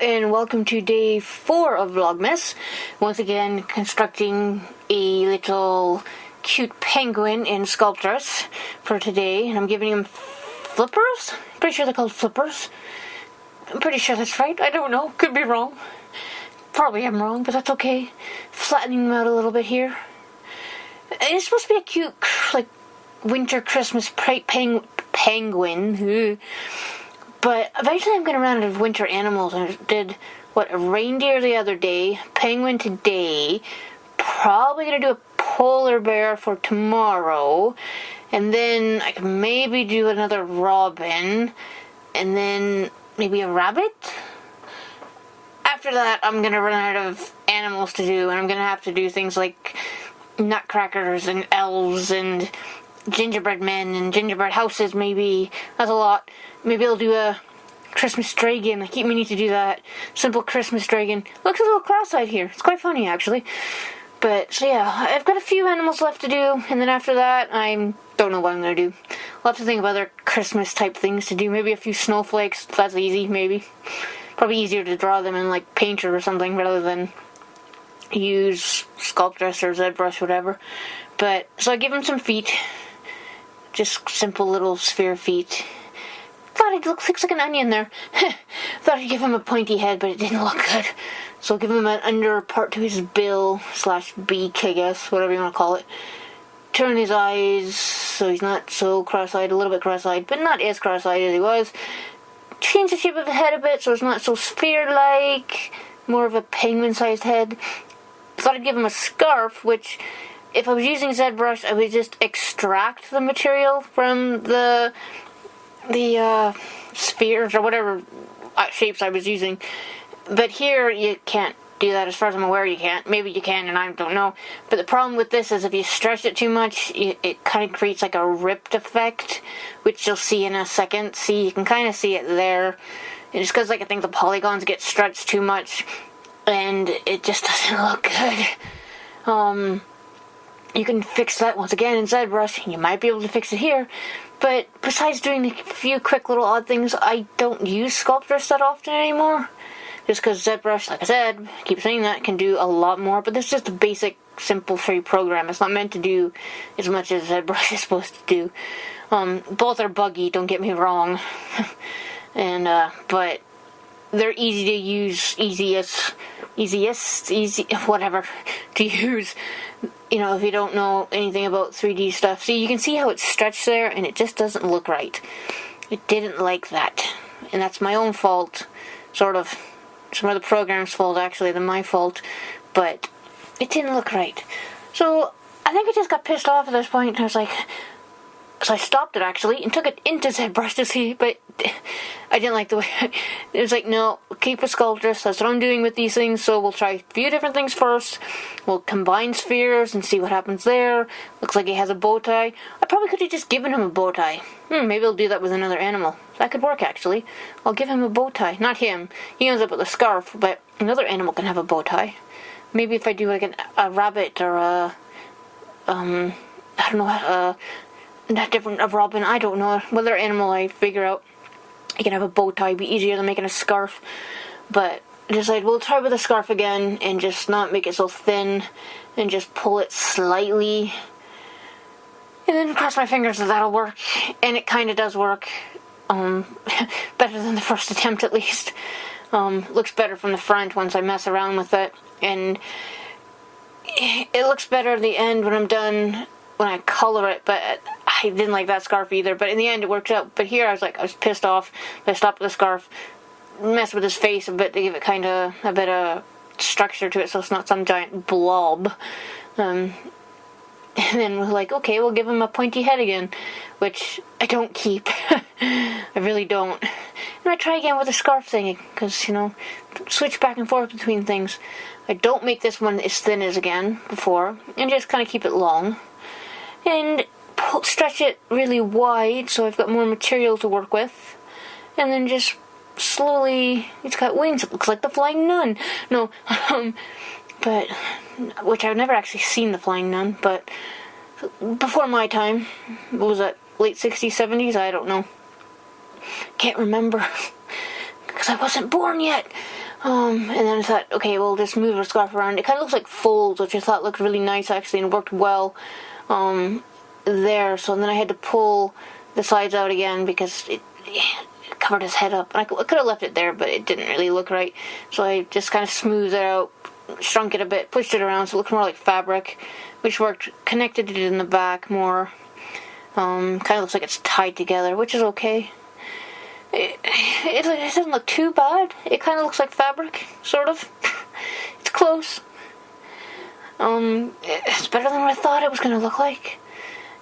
and welcome to day 4 of Vlogmas. Once again, constructing a little cute penguin in Sculptress for today, and I'm giving him flippers? Pretty sure they're called flippers. I'm pretty sure that's right. I don't know. Could be wrong. Probably I'm wrong, but that's okay. Flattening them out a little bit here. It's supposed to be a cute, like, winter Christmas penguin. But eventually I'm going to run out of winter animals. I did, a reindeer the other day, penguin today, probably going to do a polar bear for tomorrow, and then I can maybe do another robin, and then maybe a rabbit? After that, I'm going to run out of animals to do, and I'm going to have to do things like nutcrackers and elves and gingerbread men and gingerbread houses, maybe. That's a lot. Maybe I'll do a Christmas dragon. I keep meaning to do that. Simple Christmas dragon. Looks a little cross-eyed here. It's quite funny, actually. But, so yeah, I've got a few animals left to do, and then after that, I don't know what I'm going to do. I'll have to think of other Christmas-type things to do. Maybe a few snowflakes. That's easy, maybe. Probably easier to draw them in, like, Painter or something, rather than use Sculptress or ZBrush, whatever. But, so I give him some feet. Just simple little sphere feet. Thought it looks like an onion there. Thought I'd give him a pointy head, but it didn't look good. So I'll give him an under part to his bill / beak, I guess, whatever you want to call it. Turn his eyes so he's not so cross-eyed, a little bit cross-eyed, but not as cross-eyed as he was. Change the shape of the head a bit so it's not so sphere-like, more of a penguin-sized head. Thought I'd give him a scarf, which, if I was using ZBrush, I would just extract the material from the spheres or whatever shapes I was using. But here, you can't do that. As far as I'm aware, you can't. Maybe you can, and I don't know. But the problem with this is if you stretch it too much, it kind of creates like a ripped effect, which you'll see in a second. See, you can kind of see it there. And it's because, like, I think the polygons get stretched too much, and it just doesn't look good. You can fix that once again in ZBrush. You might be able to fix it here. But besides doing a few quick little odd things, I don't use Sculptress that often anymore. Just because ZBrush, like I said, I keep saying that, can do a lot more. But this is just a basic, simple, free program. It's not meant to do as much as ZBrush is supposed to do. Both are buggy, don't get me wrong. But they're easy to use, easy, whatever, to use. You know, if you don't know anything about 3D stuff. See, you can see how it's stretched there, and it just doesn't look right. It didn't like that. And that's my own fault. Sort of. Some of the program's fault, actually, than my fault. But it didn't look right. So, I think I just got pissed off at this point. I was like... So I stopped it, actually, and took it into ZBrush to see, but I didn't like the way... It was like, no, keep a Sculptress. That's what I'm doing with these things, so we'll try a few different things first. We'll combine spheres and see what happens there. Looks like he has a bow tie. I probably could have just given him a bow tie. Maybe I'll do that with another animal. That could work, actually. I'll give him a bow tie. Not him. He ends up with a scarf, but another animal can have a bow tie. Maybe if I do, like, a rabbit or a... I don't know, not different of robin, I don't know. Whether animal I figure out, I can have a bow tie, be easier than making a scarf. But I decided we'll try with a scarf again and just not make it so thin and just pull it slightly. And then cross my fingers that that'll work. And it kind of does work. Better than the first attempt, at least. Looks better from the front once I mess around with it. And it looks better at the end when I'm done, when I color it, but I didn't like that scarf either, but in the end it worked out. But here I was pissed off. I stopped with the scarf, messed with his face a bit to give it kind of a bit of structure to it so it's not some giant blob. And then we're like, okay, we'll give him a pointy head again, which I don't keep. I really don't. And I try again with the scarf thing, because, you know, switch back and forth between things. I don't make this one as thin as again before, and just kind of keep it long. And stretch it really wide so I've got more material to work with. And then just slowly... It's got wings. It looks like the Flying Nun. No, but... Which I've never actually seen the Flying Nun, but... Before my time. What was that? Late 60s, 70s? I don't know. Can't remember. Because I wasn't born yet. And then I thought, okay, we'll just move our scarf around. It kind of looks like folds, which I thought looked really nice actually and worked well there. So then I had to pull the sides out again because it covered his head up. And I could have left it there, but it didn't really look right. So I just kind of smoothed it out, shrunk it a bit, pushed it around so it looked more like fabric, which worked. Connected it in the back more. Kind of looks like it's tied together, which is okay. It doesn't look too bad. It kind of looks like fabric, sort of. It's close. It's better than what I thought it was going to look like.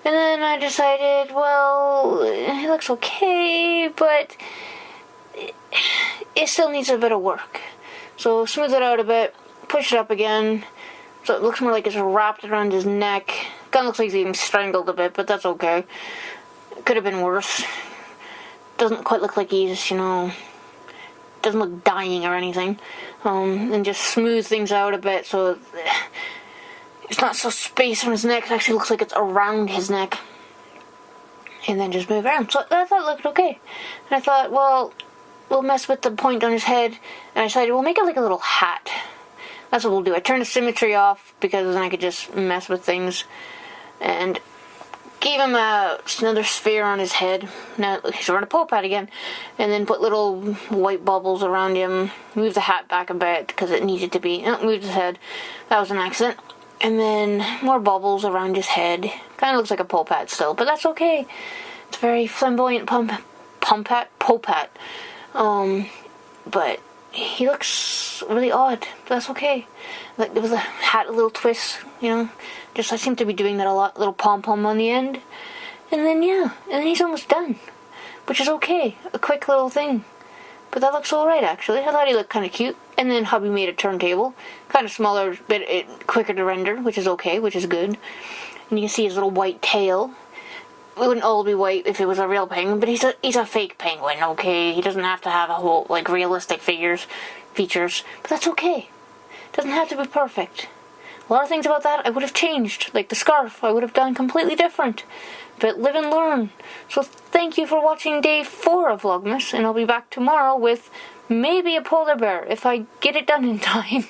And then I decided, well, it looks okay, but it still needs a bit of work. So smooth it out a bit, push it up again, so it looks more like it's wrapped around his neck. Kind of looks like he's being strangled a bit, but that's okay. It could have been worse. Doesn't quite look like he's, doesn't look dying or anything. And just smooth things out a bit so it's not so spaced on his neck. It actually looks like it's around his neck. And then just move around. So I thought it looked okay. And I thought, well, we'll mess with the point on his head. And I decided we'll make it like a little hat. That's what we'll do. I turned the symmetry off because then I could just mess with things. And gave him another sphere on his head. Now he's wearing a pole hat again. And then put little white bubbles around him. Move the hat back a bit because it needed to be. Moved his head. That was an accident. And then more bubbles around his head. Kind of looks like a pole hat still, but that's okay. It's a very flamboyant pole hat. But he looks really odd. But that's okay. Like there was a hat, a little twist, Just I seem to be doing that a lot. Little pom-pom on the end. And then he's almost done. Which is okay. A quick little thing. But that looks alright actually. I thought he looked kind of cute. And then hubby made a turntable. Kind of smaller, but quicker to render, which is okay, which is good. And you can see his little white tail. It wouldn't all be white if it was a real penguin, but he's a fake penguin, okay? He doesn't have to have a whole, realistic features. But that's okay. Doesn't have to be perfect. A lot of things about that I would have changed. Like the scarf, I would have done completely different. But live and learn. So thank you for watching day 4 of Vlogmas, and I'll be back tomorrow with maybe a polar bear if I get it done in time.